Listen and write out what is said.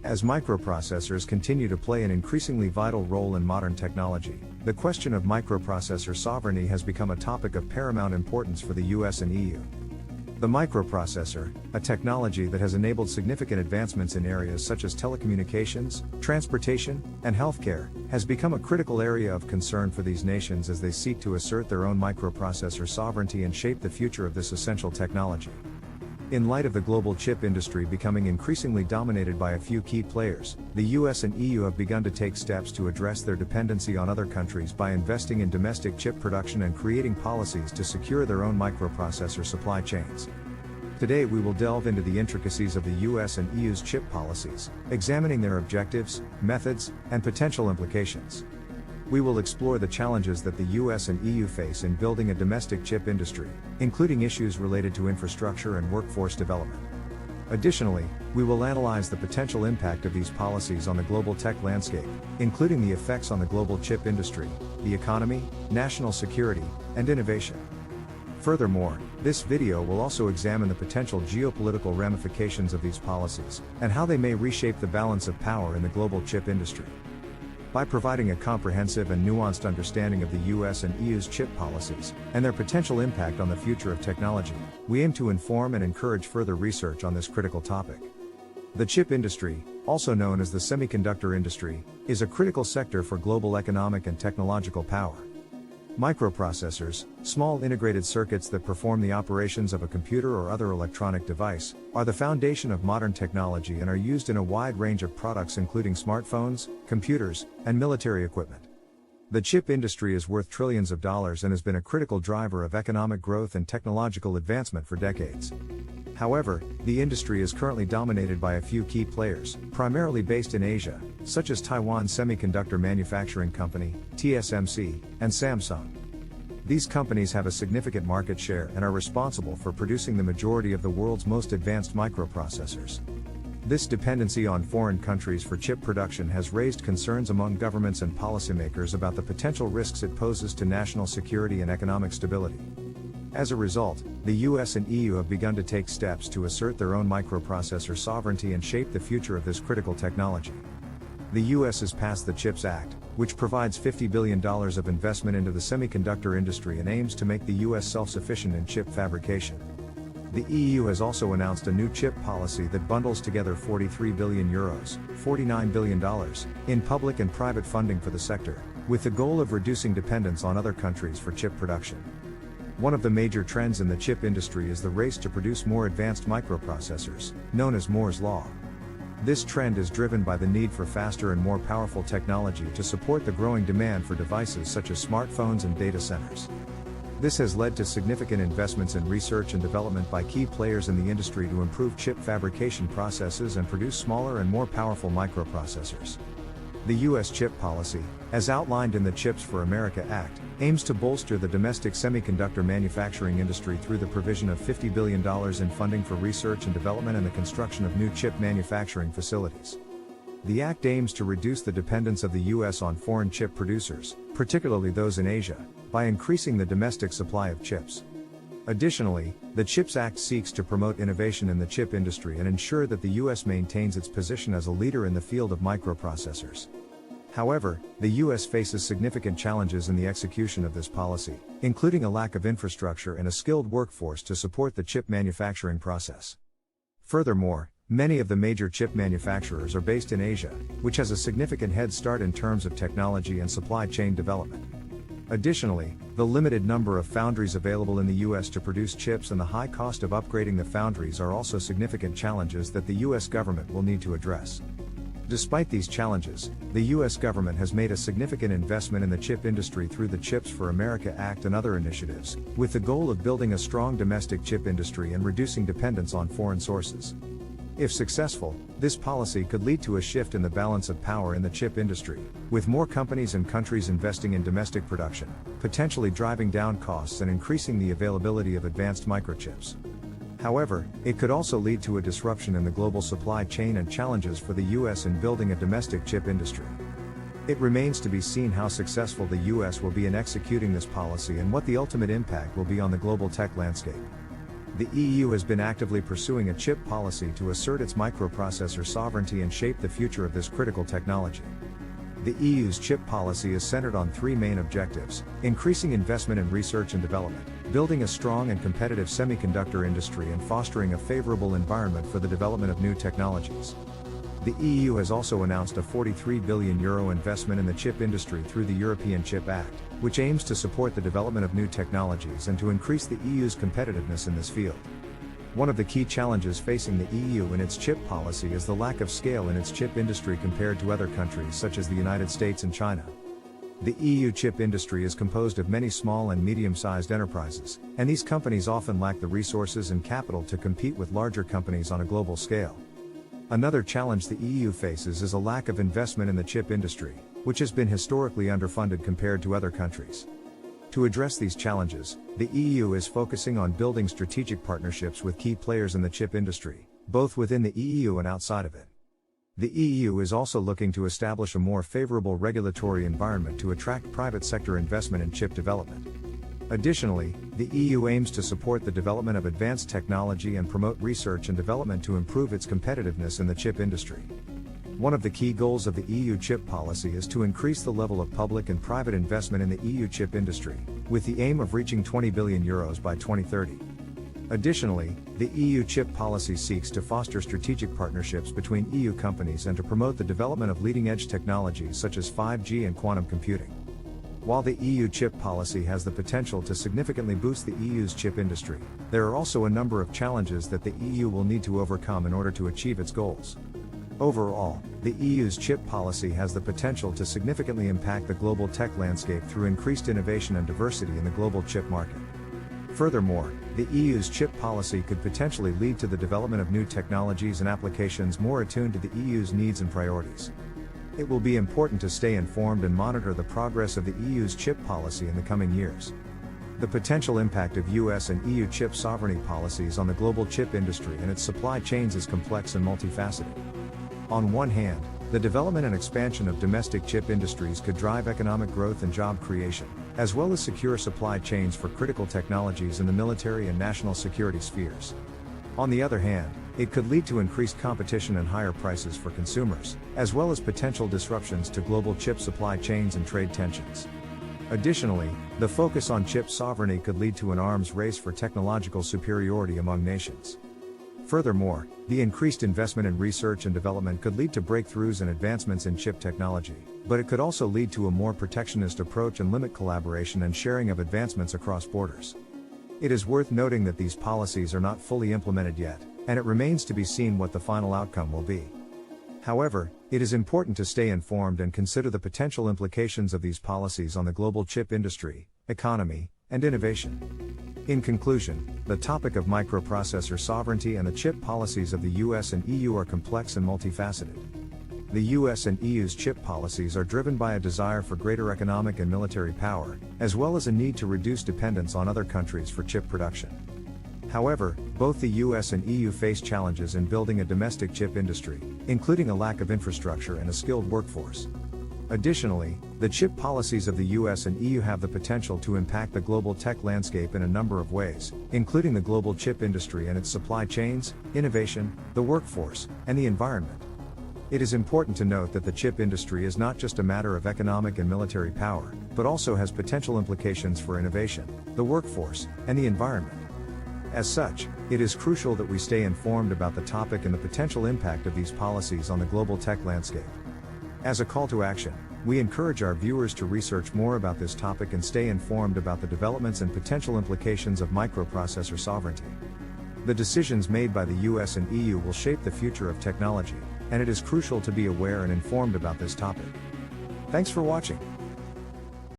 As microprocessors continue to play an increasingly vital role in modern technology, the question of microprocessor sovereignty has become a topic of paramount importance for the US and EU. The microprocessor, a technology that has enabled significant advancements in areas such as telecommunications, transportation, and healthcare, has become a critical area of concern for these nations as they seek to assert their own microprocessor sovereignty and shape the future of this essential technology. In light of the global chip industry becoming increasingly dominated by a few key players, the US and EU have begun to take steps to address their dependency on other countries by investing in domestic chip production and creating policies to secure their own microprocessor supply chains. Today we will delve into the intricacies of the US and EU's chip policies, examining their objectives, methods, and potential implications. We will explore the challenges that the US and EU face in building a domestic chip industry, including issues related to infrastructure and workforce development. Additionally, we will analyze the potential impact of these policies on the global tech landscape, including the effects on the global chip industry, the economy, national security, and innovation. Furthermore, this video will also examine the potential geopolitical ramifications of these policies, and how they may reshape the balance of power in the global chip industry. By providing a comprehensive and nuanced understanding of the US and EU's chip policies, and their potential impact on the future of technology, we aim to inform and encourage further research on this critical topic. The chip industry, also known as the semiconductor industry, is a critical sector for global economic and technological power. Microprocessors, small integrated circuits that perform the operations of a computer or other electronic device, are the foundation of modern technology and are used in a wide range of products including smartphones, computers, and military equipment. The chip industry is worth trillions of dollars and has been a critical driver of economic growth and technological advancement for decades. However, the industry is currently dominated by a few key players, primarily based in Asia, such as Taiwan Semiconductor Manufacturing Company, TSMC, and Samsung. These companies have a significant market share and are responsible for producing the majority of the world's most advanced microprocessors. This dependency on foreign countries for chip production has raised concerns among governments and policymakers about the potential risks it poses to national security and economic stability. As a result, the US and EU have begun to take steps to assert their own microprocessor sovereignty and shape the future of this critical technology. The US has passed the CHIPS Act, which provides $50 billion of investment into the semiconductor industry and aims to make the US self-sufficient in chip fabrication. The EU has also announced a new chip policy that bundles together €43 billion, $49 billion, in public and private funding for the sector, with the goal of reducing dependence on other countries for chip production. One of the major trends in the chip industry is the race to produce more advanced microprocessors, known as Moore's Law. This trend is driven by the need for faster and more powerful technology to support the growing demand for devices such as smartphones and data centers. This has led to significant investments in research and development by key players in the industry to improve chip fabrication processes and produce smaller and more powerful microprocessors. The U.S. chip policy, as outlined in the CHIPS for America Act, aims to bolster the domestic semiconductor manufacturing industry through the provision of $50 billion in funding for research and development and the construction of new chip manufacturing facilities. The Act aims to reduce the dependence of the U.S. on foreign chip producers, particularly those in Asia, by increasing the domestic supply of chips. Additionally, the CHIPS Act seeks to promote innovation in the chip industry and ensure that the U.S. maintains its position as a leader in the field of microprocessors. However, the U.S. faces significant challenges in the execution of this policy, including a lack of infrastructure and a skilled workforce to support the chip manufacturing process. Furthermore, many of the major chip manufacturers are based in Asia, which has a significant head start in terms of technology and supply chain development. Additionally, the limited number of foundries available in the U.S. to produce chips and the high cost of upgrading the foundries are also significant challenges that the U.S. government will need to address. Despite these challenges, the U.S. government has made a significant investment in the chip industry through the CHIPS for America Act and other initiatives, with the goal of building a strong domestic chip industry and reducing dependence on foreign sources. If successful, this policy could lead to a shift in the balance of power in the chip industry, with more companies and countries investing in domestic production, potentially driving down costs and increasing the availability of advanced microchips. However, it could also lead to a disruption in the global supply chain and challenges for the U.S. in building a domestic chip industry. It remains to be seen how successful the U.S. will be in executing this policy and what the ultimate impact will be on the global tech landscape. The EU has been actively pursuing a chip policy to assert its microprocessor sovereignty and shape the future of this critical technology. The EU's chip policy is centered on three main objectives: increasing investment in research and development, building a strong and competitive semiconductor industry, and fostering a favorable environment for the development of new technologies. The EU has also announced a €43 billion investment in the chip industry through the European Chip Act, which aims to support the development of new technologies and to increase the EU's competitiveness in this field. One of the key challenges facing the EU in its chip policy is the lack of scale in its chip industry compared to other countries such as the United States and China. The EU chip industry is composed of many small and medium-sized enterprises, and these companies often lack the resources and capital to compete with larger companies on a global scale. Another challenge the EU faces is a lack of investment in the chip industry, which has been historically underfunded compared to other countries. To address these challenges, the EU is focusing on building strategic partnerships with key players in the chip industry, both within the EU and outside of it. The EU is also looking to establish a more favorable regulatory environment to attract private sector investment in chip development. Additionally, the EU aims to support the development of advanced technology and promote research and development to improve its competitiveness in the chip industry. One of the key goals of the EU chip policy is to increase the level of public and private investment in the EU chip industry, with the aim of reaching €20 billion by 2030. Additionally, the EU chip policy seeks to foster strategic partnerships between EU companies and to promote the development of leading-edge technologies such as 5G and quantum computing. While the EU chip policy has the potential to significantly boost the EU's chip industry, there are also a number of challenges that the EU will need to overcome in order to achieve its goals. Overall, the EU's chip policy has the potential to significantly impact the global tech landscape through increased innovation and diversity in the global chip market. Furthermore, the EU's chip policy could potentially lead to the development of new technologies and applications more attuned to the EU's needs and priorities. It will be important to stay informed and monitor the progress of the EU's chip policy in the coming years. The potential impact of US and EU chip sovereignty policies on the global chip industry and its supply chains is complex and multifaceted. On one hand, the development and expansion of domestic chip industries could drive economic growth and job creation, as well as secure supply chains for critical technologies in the military and national security spheres. On the other hand, it could lead to increased competition and higher prices for consumers, as well as potential disruptions to global chip supply chains and trade tensions. Additionally, the focus on chip sovereignty could lead to an arms race for technological superiority among nations. Furthermore, the increased investment in research and development could lead to breakthroughs and advancements in chip technology, but it could also lead to a more protectionist approach and limit collaboration and sharing of advancements across borders. It is worth noting that these policies are not fully implemented yet, and it remains to be seen what the final outcome will be. However, it is important to stay informed and consider the potential implications of these policies on the global chip industry, economy, and innovation. In conclusion, the topic of microprocessor sovereignty and the chip policies of the US and EU are complex and multifaceted. The US and EU's chip policies are driven by a desire for greater economic and military power, as well as a need to reduce dependence on other countries for chip production. However, both the US and EU face challenges in building a domestic chip industry, including a lack of infrastructure and a skilled workforce. Additionally, the chip policies of the US and EU have the potential to impact the global tech landscape in a number of ways, including the global chip industry and its supply chains, innovation, the workforce, and the environment. It is important to note that the chip industry is not just a matter of economic and military power, but also has potential implications for innovation, the workforce, and the environment. As such, it is crucial that we stay informed about the topic and the potential impact of these policies on the global tech landscape. As a call to action, we encourage our viewers to research more about this topic and stay informed about the developments and potential implications of microprocessor sovereignty. The decisions made by the US and EU will shape the future of technology, and it is crucial to be aware and informed about this topic. Thanks for watching.